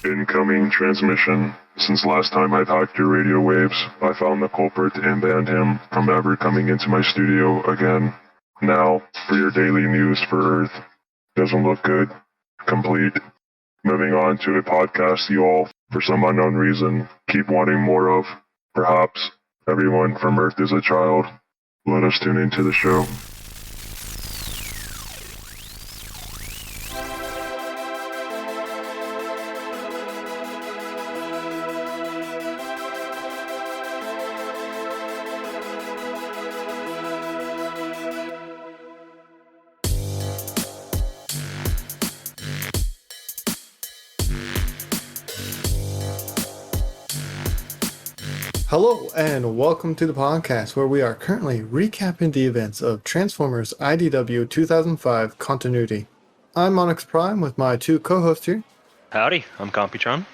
Incoming transmission. Since last time I've hacked your radio waves, I found the culprit and banned him from ever coming into my studio again. Now, for your daily news for Earth. Doesn't look good. Complete. Moving on to a podcast you all, for some unknown reason, keep wanting more of. Perhaps everyone from Earth is a child. Let us tune into the show. Hello and welcome to the podcast where we are currently recapping the events of Transformers IDW 2005 Continuity. I'm Onyx Prime with my two co-hosts here. Howdy, I'm Computron.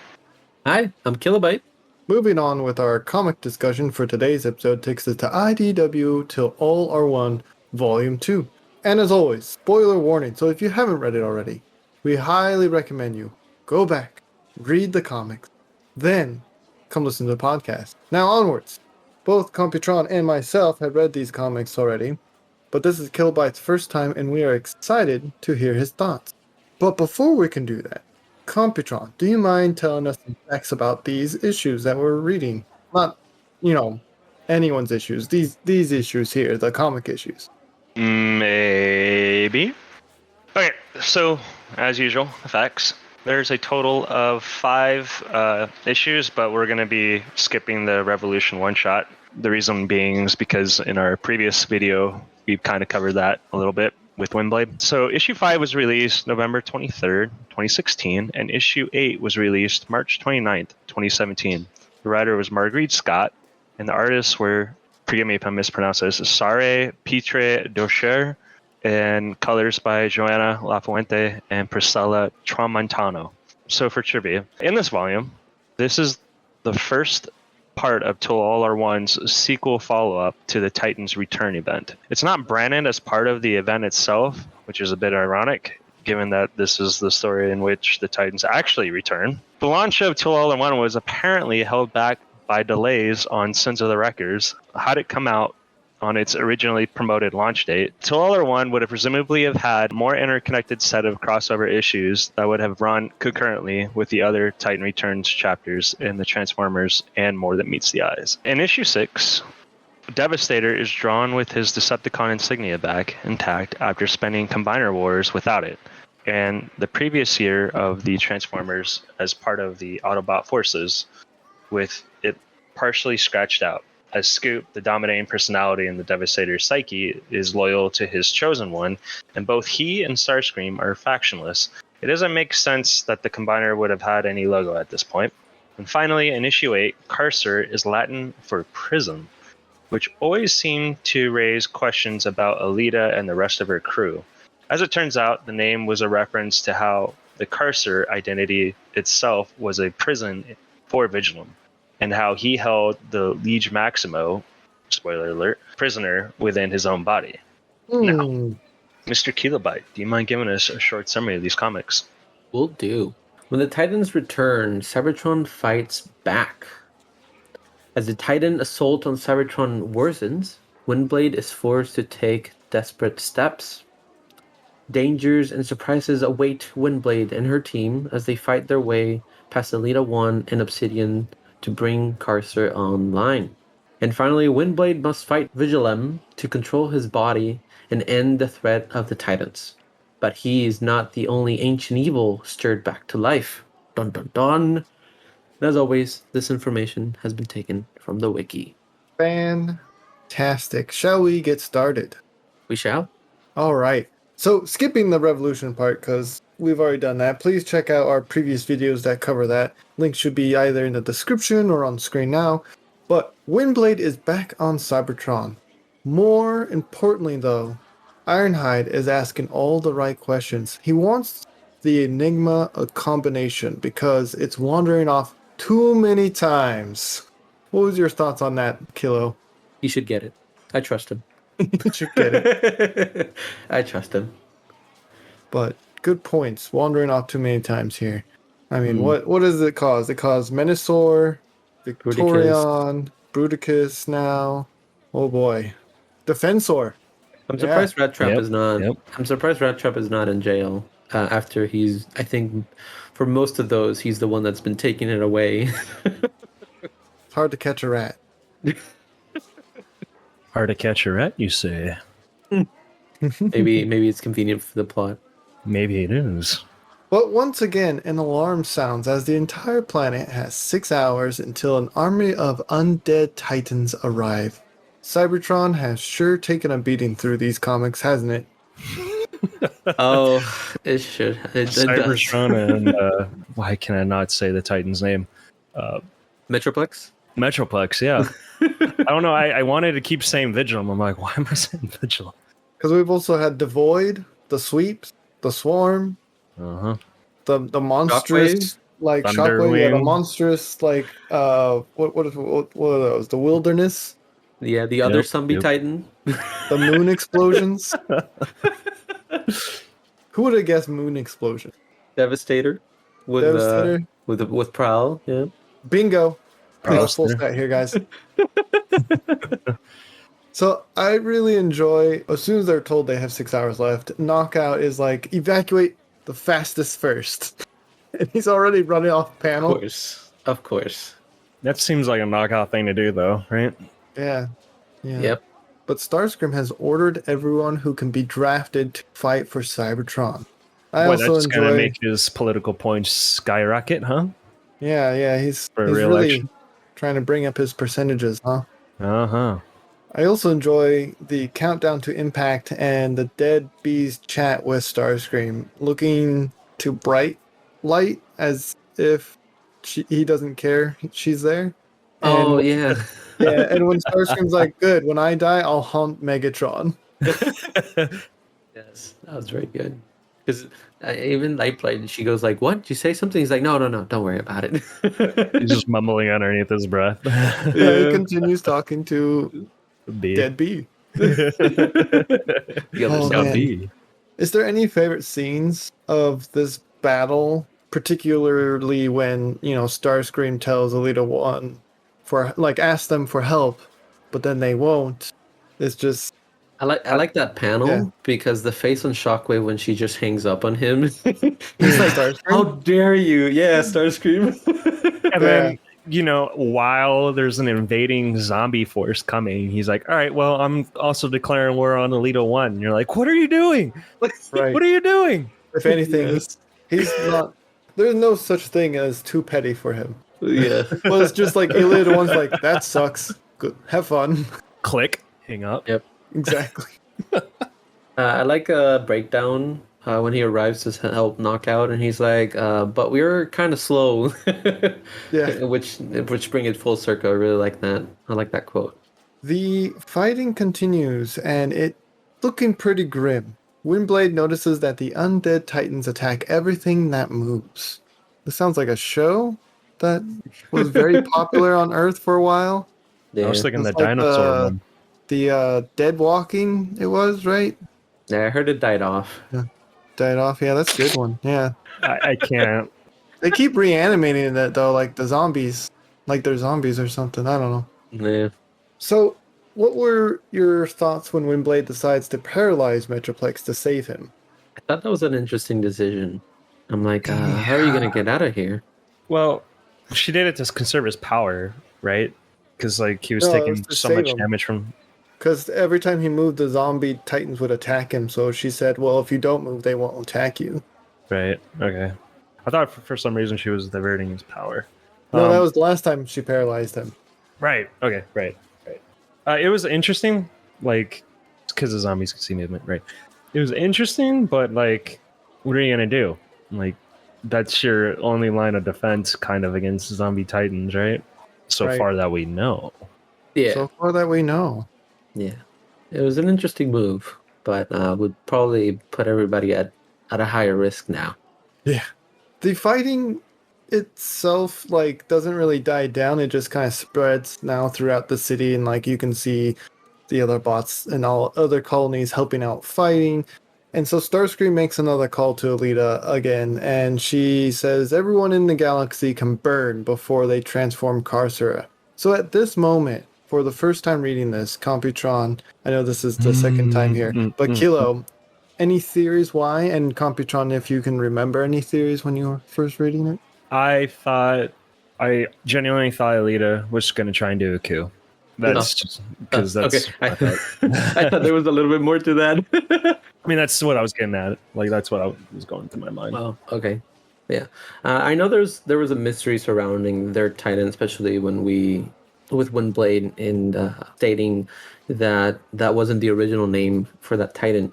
Hi, I'm Kilobyte. Moving on with our comic discussion for today's episode takes us to IDW Till All Are One Volume 2. And as always, spoiler warning, so if you haven't read it already, we highly recommend you go back, read the comics, then come listen to the podcast. Now onwards. Both Computron and myself had read these comics already, but this is Kilobyte's first time and we are excited to hear his thoughts. But before we can do that, Computron, do you mind telling us some facts about these issues that we're reading? Not, anyone's issues. These issues here, the comic issues. Maybe. Okay, so as usual, facts. There's a total of 5 issues, but we're going to be skipping the Revolution one-shot. The reason being is because in our previous video, we kind of covered that a little bit with Windblade. So issue 5 was released November 23rd, 2016, and issue 8 was released March 29th, 2017. The writer was Marguerite Scott, and the artists were, forgive me if I mispronounce this, Sare Pitre Docher, and colors by Joanna Lafuente and Priscilla Tramontano. So for trivia, in this volume, this is the first part of Till All Are One's sequel follow-up to the Titans Return event. It's not branded as part of the event itself, which is a bit ironic, given that this is the story in which the Titans actually return. The launch of Till All Are One was apparently held back by delays on Sins of the Wreckers. Had it come out on its originally promoted launch date, Till All Are One would have presumably have had more interconnected set of crossover issues that would have run concurrently with the other Titan Returns chapters in the Transformers and More That Meets the Eyes. In issue 6, Devastator is drawn with his Decepticon insignia back intact after spending Combiner Wars without it, and the previous year of the Transformers as part of the Autobot forces with it partially scratched out. As Scoop, the dominating personality in the Devastator's psyche, is loyal to his chosen one, and both he and Starscream are factionless, it doesn't make sense that the Combiner would have had any logo at this point. And finally, in issue 8, Carcer is Latin for prison, which always seemed to raise questions about Alita and the rest of her crew. As it turns out, the name was a reference to how the Carcer identity itself was a prison for Vigilum, and how he held the Liege Maximo, spoiler alert, prisoner within his own body. Now, Mr. Kilobyte, do you mind giving us a short summary of these comics? Will do. When the Titans return, Cybertron fights back. As the Titan assault on Cybertron worsens, Windblade is forced to take desperate steps. Dangers and surprises await Windblade and her team as they fight their way past Alita 1 and Obsidian to bring Carcer online. And finally, Windblade must fight Vigilum to control his body and end the threat of the Titans. But he is not the only ancient evil stirred back to life. Dun dun dun! And as always, this information has been taken from the wiki. Fantastic. Shall we get started? We shall. Alright. So skipping the Revolution part because we've already done that. Please check out our previous videos that cover that. Links should be either in the description or on screen now. But Windblade is back on Cybertron. More importantly though, Ironhide is asking all the right questions. He wants the Enigma a combination because it's wandering off too many times. What was your thoughts on that, Kilo? He should get it. I trust him. You should get it. I trust him. But good points. Wandering off too many times here. I mean, what does it cause? It caused Menasor, Victorion, Bruticus now. Oh boy. Defensor. I'm Yeah. surprised Rat Trap Yep, is not. yep. I'm surprised Rat Trap is not in jail. After he's, I think, for most of those, he's the one that's been taking it away. It's hard to catch a rat. Hard to catch a rat, you say? Maybe it's convenient for the plot. Maybe it is. But once again, an alarm sounds as the entire planet has 6 hours until an army of undead titans arrive. Cybertron has sure taken a beating through these comics, hasn't it? Oh, it should. It does. Cybertron and why can I not say the Titan's name? Metroplex. Metroplex, yeah. I don't know. I wanted to keep saying Vigilum. I'm like, why am I saying Vigilum? Because we've also had the Void, the Sweeps, the Swarm, the monstrous like Shockwave, yeah, the Thunderwing. monstrous like what are those? The Wilderness, Yeah, the other Yep, zombie yep. titan. the Moon Explosions. Who would have guessed Moon Explosion? Devastator. With Devastator. with Prowl. Yeah. Bingo. Prowl Full Center. stat here, guys. So I really enjoy, as soon as they're told they have 6 hours left, Knockout is like, evacuate the fastest first. And he's already running off Of panel. course. Of course. That seems like a knockout thing to do, though, right? Yeah. Yep. But Starscream has ordered everyone who can be drafted to fight for Cybertron. I Boy, also that's gonna enjoy. make his political points skyrocket, huh? Yeah, he's For really re-election. trying to bring up his percentages, huh? Uh-huh. I also enjoy the countdown to impact and the Dead Bees chat with Starscream, looking to bright light as if he doesn't care she's there. Oh And yeah. yeah, and when Starscream's like, "Good, when I die, I'll haunt Megatron." Yes, that was very good. Because even Lightblade, she goes like, "What? Did you say something?" He's like, "No, don't worry about it." He's just mumbling underneath his breath. Yeah, he continues talking to B. Dead Bee. The other Oh, side. man. B. Is there any favorite scenes of this battle, particularly when, Starscream tells Alita 1 for, like, ask them for help, but then they won't? It's just, I like that panel Yeah. because the face on Shockwave when she just hangs up on him. He's like, Starscream? "How dare you?" Yeah, Starscream. And then, while there's an invading zombie force coming, he's like, all right, well, I'm also declaring war on Alita 1. And you're like, what are you doing? right. What are you doing? If anything, Yes. he's not, there's no such thing as too petty for him. Yeah. Well, it's just like Alita 1's like, that sucks. Good. Have fun. Click, hang up. Yep. Exactly. I like a breakdown when he arrives to help Knockout, and he's like, "But we were kind of slow," Yeah. which bring it full circle. I really like that. I like that quote. The fighting continues, and it's looking pretty grim. Windblade notices that the undead titans attack everything that moves. This sounds like a show that was very popular on Earth for a while. I was Yeah. thinking the It's like dinosaur one. The Dead Walking, it was, right? Yeah, I heard it died off. Died off. Yeah, that's a good one. Yeah. I can't. They keep reanimating that, though, like the zombies. Like they're zombies or something. I don't know. Yeah. So, what were your thoughts when Windblade decides to paralyze Metroplex to save him? I thought that was an interesting decision. I'm like, how are you gonna get out of here? Well, she did it to conserve his power, right? Because he was No, it taking was to so save much him. damage from. Because every time he moved, the zombie titans would attack him. So she said, well, if you don't move, they won't attack you. Right. Okay. I thought for some reason she was diverting his power. No, that was the last time she paralyzed him. Right. Okay. Right. It was interesting, because the zombies can see movement. Right. It was interesting, but what are you gonna do? That's your only line of defense, kind of against zombie titans, right? So Right. far that we know. Yeah. So far that we know. Yeah. It was an interesting move, but would probably put everybody at a higher risk now. Yeah. The fighting itself, doesn't really die down. It just kind of spreads now throughout the city. And, you can see the other bots and all other colonies helping out fighting. And so Starscream makes another call to Alita again, and she says everyone in the galaxy can burn before they transform Carcera. So at this moment, for the first time reading this, Computron, I know this is the second time here, but Kilo, any theories why? And Computron, if you can remember any theories when you were first reading it? I genuinely thought Alita was going to try and do a coup. That's just because that's. okay. I thought there was a little bit more to that. I mean, that's what I was getting at. Like, that's what was going through my mind. Well, okay, yeah. I know there was a mystery surrounding their Titan, especially with Windblade and stating that wasn't the original name for that Titan.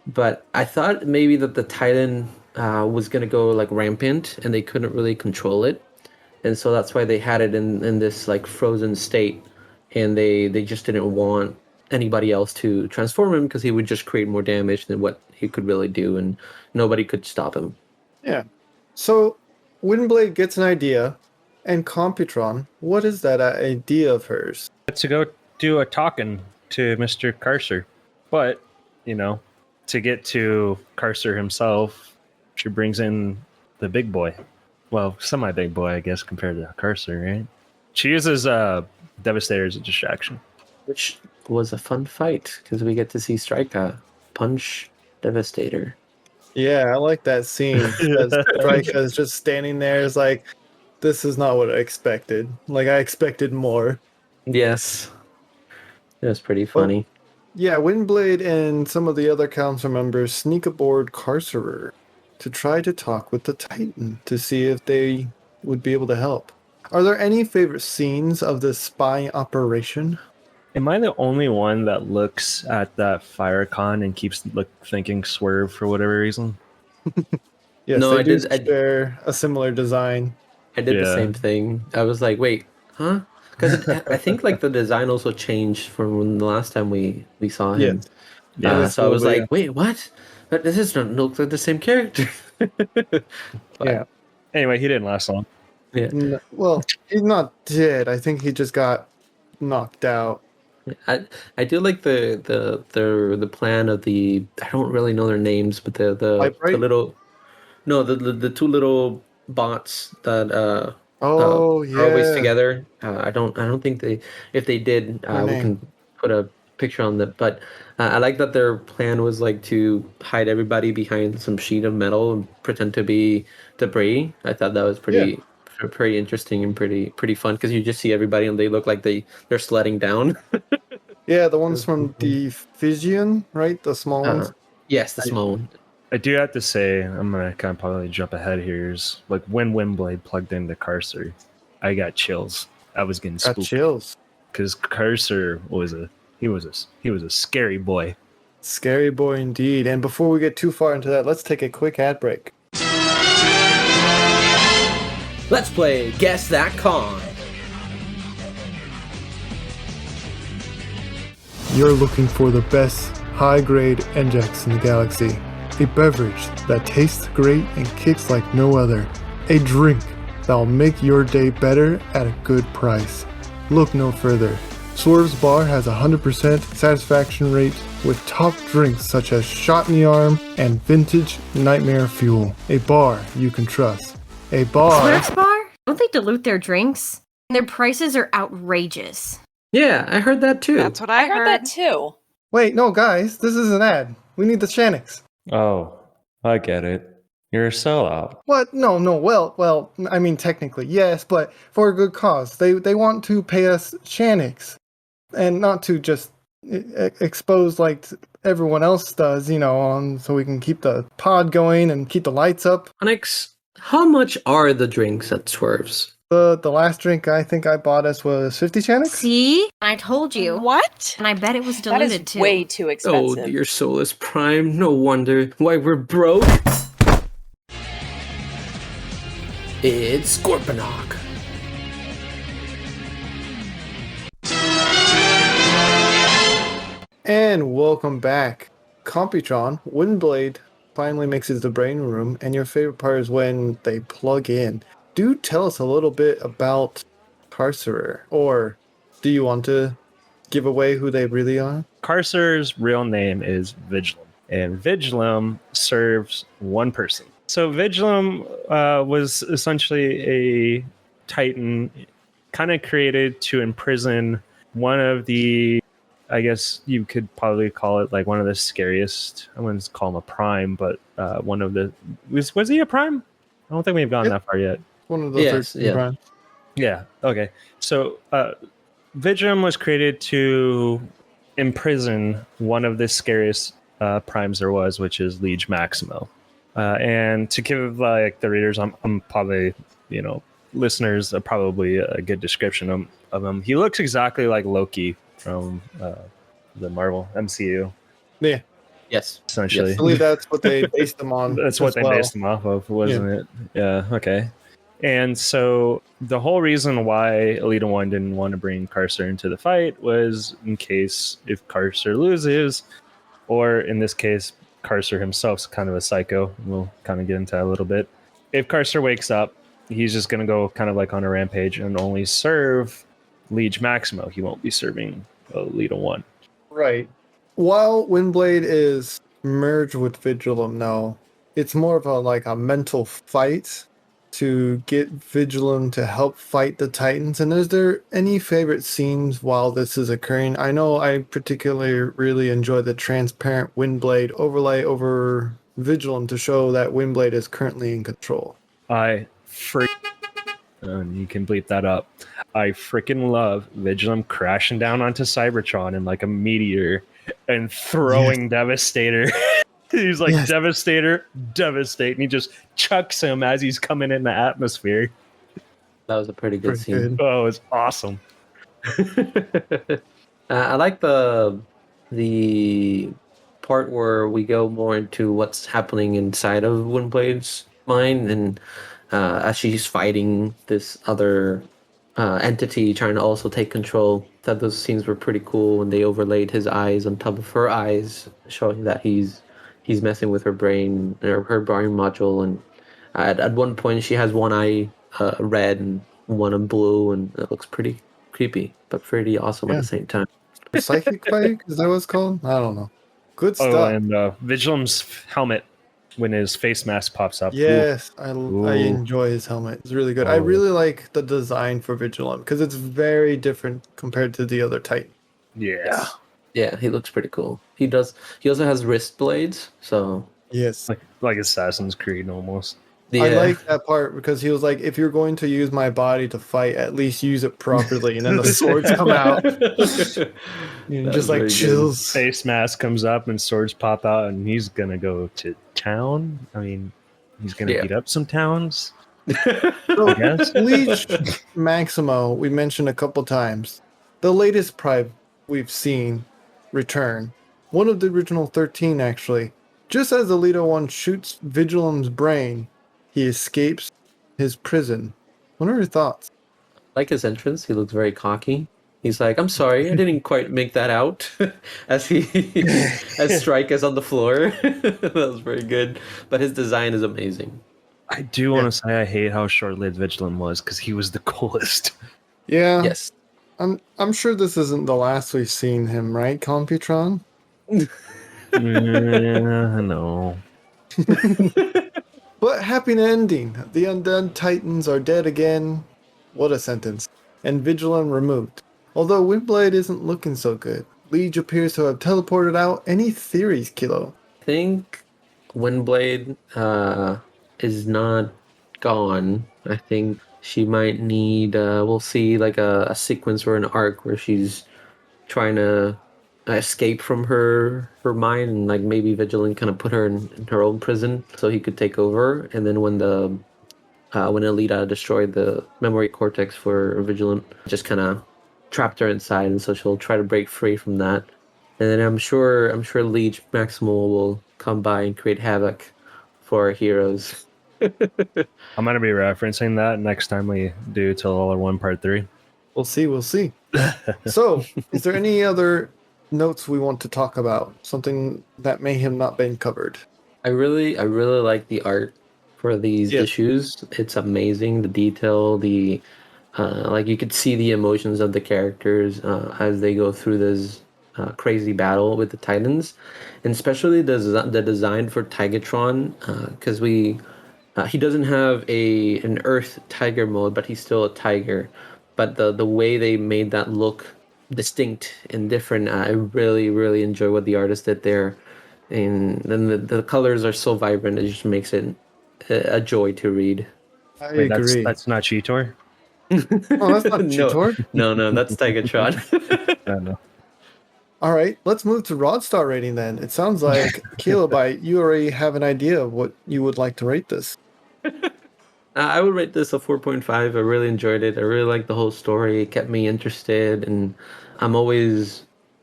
But I thought maybe that the Titan was gonna go like rampant and they couldn't really control it, and so that's why they had it in this like frozen state, and they just didn't want anybody else to transform him because he would just create more damage than what he could really do, and nobody could stop him. Yeah. So Windblade gets an idea, and Computron, what is that idea of hers? To go do a talking to Mr. Carcer. But, to get to Carcer himself, she brings in the big boy. Well, semi-big boy, I guess, compared to Carcer, right? She uses Devastator as a distraction. Which was a fun fight because we get to see Strika punch Devastator. Yeah, I like that scene. Strika is just standing there, is like, this is not what I expected. Like, I expected more. Yes. It was pretty funny. Yeah, Windblade and some of the other council members sneak aboard Carcerer to try to talk with the Titan to see if they would be able to help. Are there any favorite scenes of this spy operation? Am I the only one that looks at that fire icon and keeps thinking Swerve for whatever reason? Yes, No, they I do did- share a similar design. I did the Yeah. same thing. I was like, wait, huh? Because I think like the design also changed from when the last time we saw him. Yes. Yeah. So I was Yeah. like, wait, what? But this is not look like the same character. Yeah. Anyway, he didn't last long. Yeah. Well, he's not dead. I think he just got knocked out. I do like the plan of the, I don't really know their names, but the Vibrate? little, no, the two little bots that Oh, are always yeah. together. I don't think if they did, Their we name. can put a picture on that. But I like that their plan was like to hide everybody behind some sheet of metal and pretend to be debris. I thought that was pretty interesting and pretty fun because you just see everybody and they look like they're sledding down. Yeah, the ones from the Fijian, right? The small ones. Yes, the small one. I do have to say, I'm gonna kind of probably jump ahead here. Is like when Windblade plugged into Carcer, I got chills. I was getting Got spooked chills. because Carcer was a scary boy. Scary boy indeed. And before we get too far into that, let's take a quick ad break. Let's play Guess That Con. You're looking for the best high-grade NJAX in the galaxy. A beverage that tastes great and kicks like no other. A drink that'll make your day better at a good price. Look no further. Swerve's Bar has a 100% satisfaction rate with top drinks such as Shot in the Arm and Vintage Nightmare Fuel. A bar you can trust. A bar... Swerve's Bar? Don't they dilute their drinks? Their prices are outrageous. Yeah, I heard that too. That's what I heard. that too. Wait, no guys, this is an ad. We need the Shannix. Oh, I get it. You're a sellout. What? No, well, I mean technically, yes, but for a good cause. They want to pay us Shannix. And not to just expose like everyone else does, so we can keep the pod going and keep the lights up. Onyx, how much are the drinks at Swerve's? The last drink I think I bought us was 50 Shannix. See? I told you. What? And I bet it was That is diluted too. way too Oh, expensive. dear Solus Prime, no wonder why we're broke. It's Scorponok. And welcome back. Computron, Windblade finally makes it to the brain room, and your favorite part is when they plug in. Do tell us a little bit about Carcerer, or do you want to give away who they really are? Carcer's real name is Vigilant. and Vigilum serves one person. So Vigilum was essentially a Titan kind of created to imprison one of the, I guess you could probably call it like one of the scariest, I wouldn't call him a prime, but one of the, was he a prime? I don't think we've gone that far yet. One of the Yes, 13 primes. Yeah, okay. So Vigilum was created to imprison one of the scariest primes there was, which is Liege Maximo. And to give like the readers, I'm probably, listeners, probably a good description of him. He looks exactly like Loki from the Marvel MCU, Yeah, Yes. essentially. I believe that's what they based them on. That's what as they well. based him off of, wasn't it? Yeah, okay. And so the whole reason why Elita 1 didn't want to bring Carcer into the fight was in case if Carcer loses, or in this case, Carcer himself's kind of a psycho. We'll kind of get into that a little bit. If Carcer wakes up, he's just going to go kind of like on a rampage and only serve Liege Maximo. He won't be serving Elita 1. Right. While Windblade is merged with Vigilum now, it's more of a mental fight to get Vigilum to help fight the Titans. And is there any favorite scenes while this is occurring? I know I particularly really enjoy the transparent Windblade overlay over Vigilum to show that Windblade is currently in control. I and you can bleep that up. I freaking love Vigilum crashing down onto Cybertron in like a meteor and throwing Devastator. He's like, Devastator, devastate, and he just chucks him as he's coming in the atmosphere. That was a pretty good scene. Good. Oh, it was awesome. I like the part where we go more into what's happening inside of Windblade's mind, and as she's fighting this other entity trying to also take control. That those scenes were pretty cool when they overlaid his eyes on top of her eyes, showing that he's messing with her brain, or her brain module. And at one point, she has one eye red and one in blue, and it looks pretty creepy, but pretty awesome at the same time. Psychic fight? Is that what it's called? I don't know. Good stuff. Oh, and Vigilum's helmet when his face mask pops up. Yes, I enjoy his helmet. It's really good. I really like the design for Vigilum because it's very different compared to the other Titan. Yes. Yeah, he looks pretty cool. He does. He also has wrist blades, so Yes. Like Assassin's Creed almost. yeah. I like that part because he was like, if you're going to use my body to fight, at least use it properly. And then the swords come out. Just like chills. Face mask comes up and swords pop out, and he's gonna go to town. I mean, he's gonna beat up some towns. So, I guess. Liege Maximo, we mentioned a couple times. The latest prime we've seen return. One of the original 13, actually. Just as Elita 1 shoots Vigilum's brain, he escapes his prison. What are your thoughts? Like his entrance, he looks very cocky. He's like, "I'm sorry, I didn't quite make that out." as Strike is on the floor. That was very good. But his design is amazing. I do want to say I hate how short-lived Vigilum was because he was the coolest. Yeah. Yes. I'm sure this isn't the last we've seen him, right, Computron? No. But happy ending. The undead titans are dead again. What a sentence. And Vigilum removed. Although Windblade isn't looking so good. Liege appears to have teleported out. Any theories, Kilo? I think Windblade is not gone. I think she might need, we'll see like a sequence or an arc where she's trying to escape from her mind, and like maybe Vigilant kind of put her in her own prison so he could take over. And then when Elita destroyed the memory cortex for Vigilant, just kind of trapped her inside, and so she'll try to break free from that. And then I'm sure Liege Maximo will come by and create havoc for our heroes. I'm gonna be referencing that next time we do Till All Are One Part 3. We'll see. So, is there any other notes we want to talk about? Something that may have not been covered? I really like the art for these issues. It's amazing. The detail, like you could see the emotions of the characters as they go through this crazy battle with the Titans, and especially the design for Tigatron, because he doesn't have an Earth Tiger mode, but he's still a tiger. But the way they made that look distinct and different, I really really enjoy what the artist did there, and then the colors are so vibrant, it just makes it a joy to read. I Wait, agree. that's not Cheetor? Oh, that's not no, Cheetor. no, that's Tigatron. I don't know. All right, let's move to Rodstar rating then. It sounds like Kilobyte, you already have an idea of what you would like to rate this. I would rate this a 4.5. I really enjoyed it. I really liked the whole story. It kept me interested, and I'm always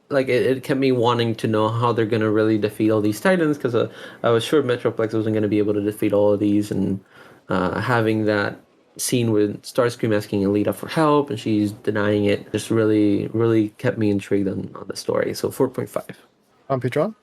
like it kept me wanting to know how they're gonna really defeat all these titans, because I was sure Metroplex wasn't gonna be able to defeat all of these, and having that scene with Starscream asking Alita for help and she's denying it just really really kept me intrigued on the story. So 4.5. Petron?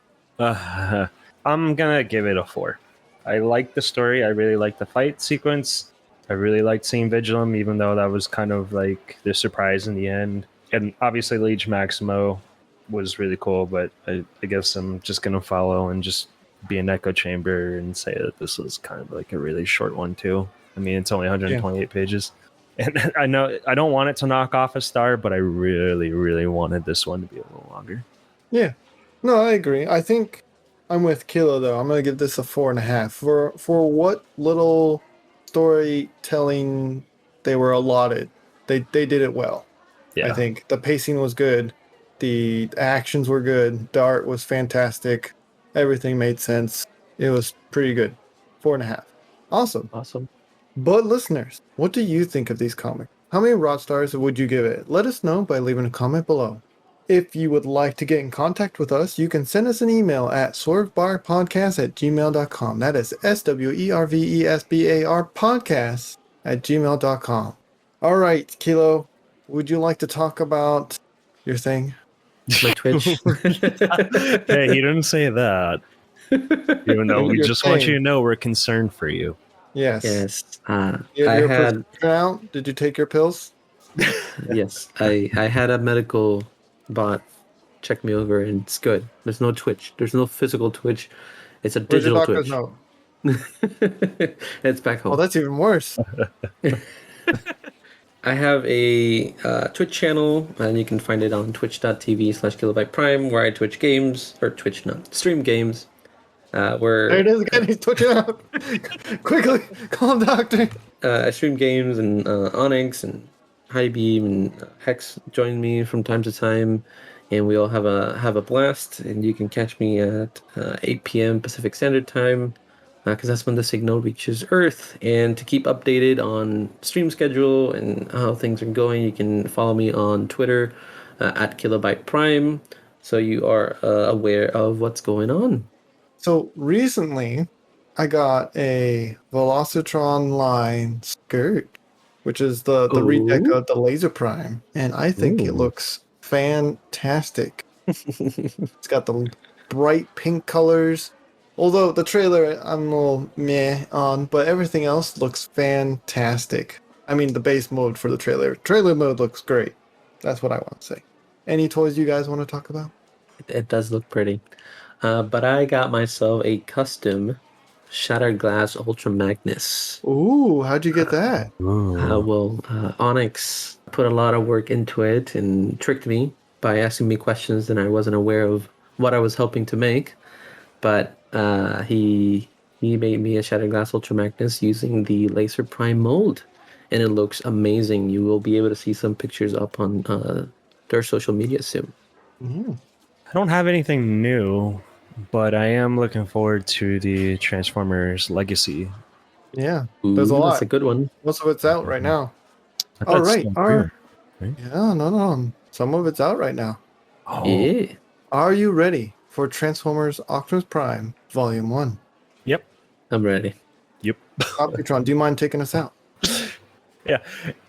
I'm gonna give it a 4. I like the story. I really like the fight sequence. I really liked seeing Vigilum, even though that was kind of like the surprise in the end. And obviously, Leech Maximo was really cool, but I guess I'm just gonna follow and just be an echo chamber and say that this was kind of like a really short one too. I mean, it's only 128 pages. And I know I don't want it to knock off a star, but I really, really wanted this one to be a little longer. Yeah. No, I agree. I think I'm with Kilo though. I'm gonna give this a 4.5. For what little storytelling they were allotted, they did it well. Yeah. I think the pacing was good, the actions were good, the art was fantastic, everything made sense. It was pretty good. 4.5. Awesome. But listeners, what do you think of these comics? How many Rod Stars would you give it? Let us know by leaving a comment below. If you would like to get in contact with us, you can send us an email at swervebarpodcast@gmail.com. That is SWERVESBAR podcast@gmail.com. All right, Kilo, would you like to talk about your thing? My Twitch. Hey, he didn't say that. Even though we Your just want you thing. to know we're concerned for you. Yes. Yes. You I have your had prescription out? Did you take your pills? yes. I had a medical bot check me over, and it's good. There's no Twitch. There's no physical Twitch. It's a Where's your digital doctor's Twitch. note? It's back home. Oh, that's even worse. I have a Twitch channel, and you can find it on twitch.tv/kilobyte prime, where I stream games. Where There it is again. He's twitching out. Quickly, call him doctor. I stream games, and Onyx and High Beam and Hex join me from time to time, and we all have a blast. And you can catch me at 8 p.m. Pacific Standard Time, because that's when the signal reaches Earth. And to keep updated on stream schedule and how things are going, you can follow me on Twitter at Kilobyte Prime, so you are aware of what's going on. So recently, I got a Velocitron line skirt, which is the retech Ooh. of the Laser Prime, and I think it Ooh. looks fantastic. It's got the bright pink colors. Although the trailer I'm a little meh on, but everything else looks fantastic. I mean, the base mode for the trailer. Trailer mode looks great. That's what I want to say. Any toys you guys want to talk about? It does look pretty. But I got myself a custom Shattered Glass Ultra Magnus. Ooh, how'd you get that? Onyx put a lot of work into it and tricked me by asking me questions that I wasn't aware of what I was helping to make. But he made me a Shattered Glass Ultra Magnus using the Laser Prime mold, and it looks amazing. You will be able to see some pictures up on their social media soon. I don't have anything new, but I am looking forward to the Transformers Legacy. Yeah, there's a Ooh, lot. that's a good one. Most of it's out right now. I thought All it's right, still are here, right? yeah, no. Some of it's out right now. Oh, Yeah. Are you ready for Transformers Optimus Prime Volume 1? Yep. I'm ready. Yep. Optitron, do you mind taking us out? Yeah.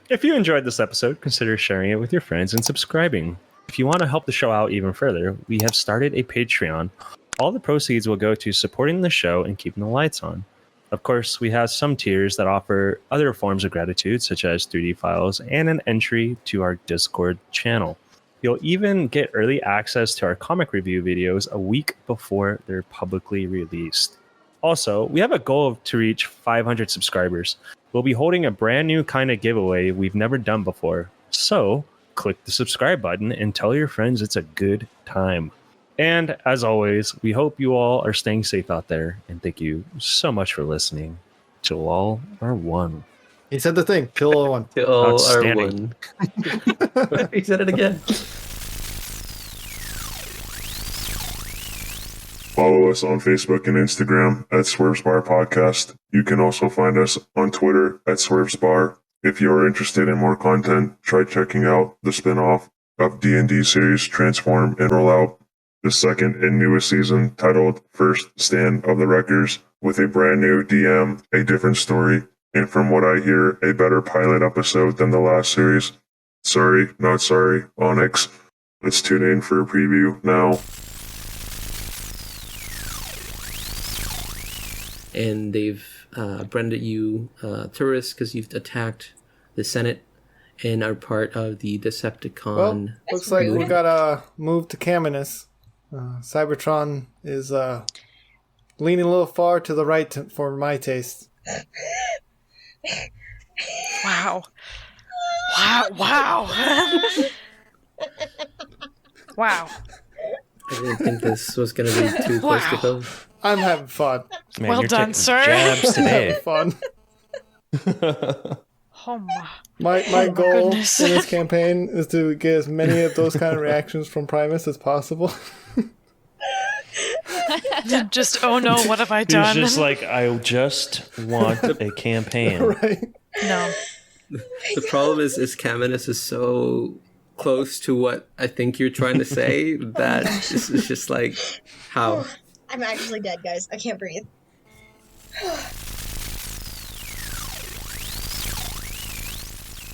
If you enjoyed this episode, consider sharing it with your friends and subscribing. If you want to help the show out even further, we have started a Patreon. All the proceeds will go to supporting the show and keeping the lights on. Of course, we have some tiers that offer other forms of gratitude, such as 3D files and an entry to our Discord channel. You'll even get early access to our comic review videos a week before they're publicly released. Also, we have a goal to reach 500 subscribers. We'll be holding a brand new kind of giveaway we've never done before. So, click the subscribe button and tell your friends it's a good time. And as always, we hope you all are staying safe out there. And thank you so much for listening. Till all are one. He said the thing. Till all one. To all are Outstanding. one. He said it again. Follow us on Facebook and Instagram at Swerve's Bar Podcast. You can also find us on Twitter at Swerve's Bar. If you are interested in more content, try checking out the spin-off of D&D series Transform and Roll Out, the second and newest season titled First Stand of the Wreckers, with a brand new DM, a different story, and from what I hear, a better pilot episode than the last series. Sorry, not sorry, Onyx. Let's tune in for a preview now. And they've branded you terrorists because you've attacked the Senate and are part of the Decepticon. Well, looks like we gotta move to Caminus. Cybertron is leaning a little far to the right for my taste. Wow. Wow. Wow. I didn't think this was going to be too close to home. I'm having fun. Man, Well you're done, taking sir. Jabs today. Fun. Oh My goal goodness. in this campaign is to get as many of those kind of reactions from Primus as possible. Just, oh no, what have I He's done? just like, I just want a campaign. Right? No. The problem is Caminus is so close to what I think you're trying to say that it's just like, how? I'm actually dead, guys. I can't breathe.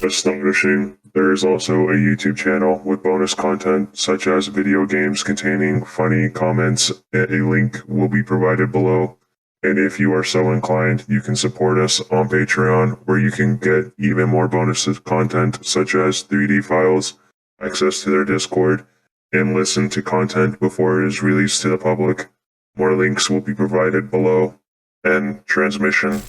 Astonishing. There is also a YouTube channel with bonus content such as video games containing funny comments. A link will be provided below. And if you are so inclined, you can support us on Patreon, where you can get even more bonus content such as 3D files, access to their Discord, and listen to content before it is released to the public. More links will be provided below. End transmission.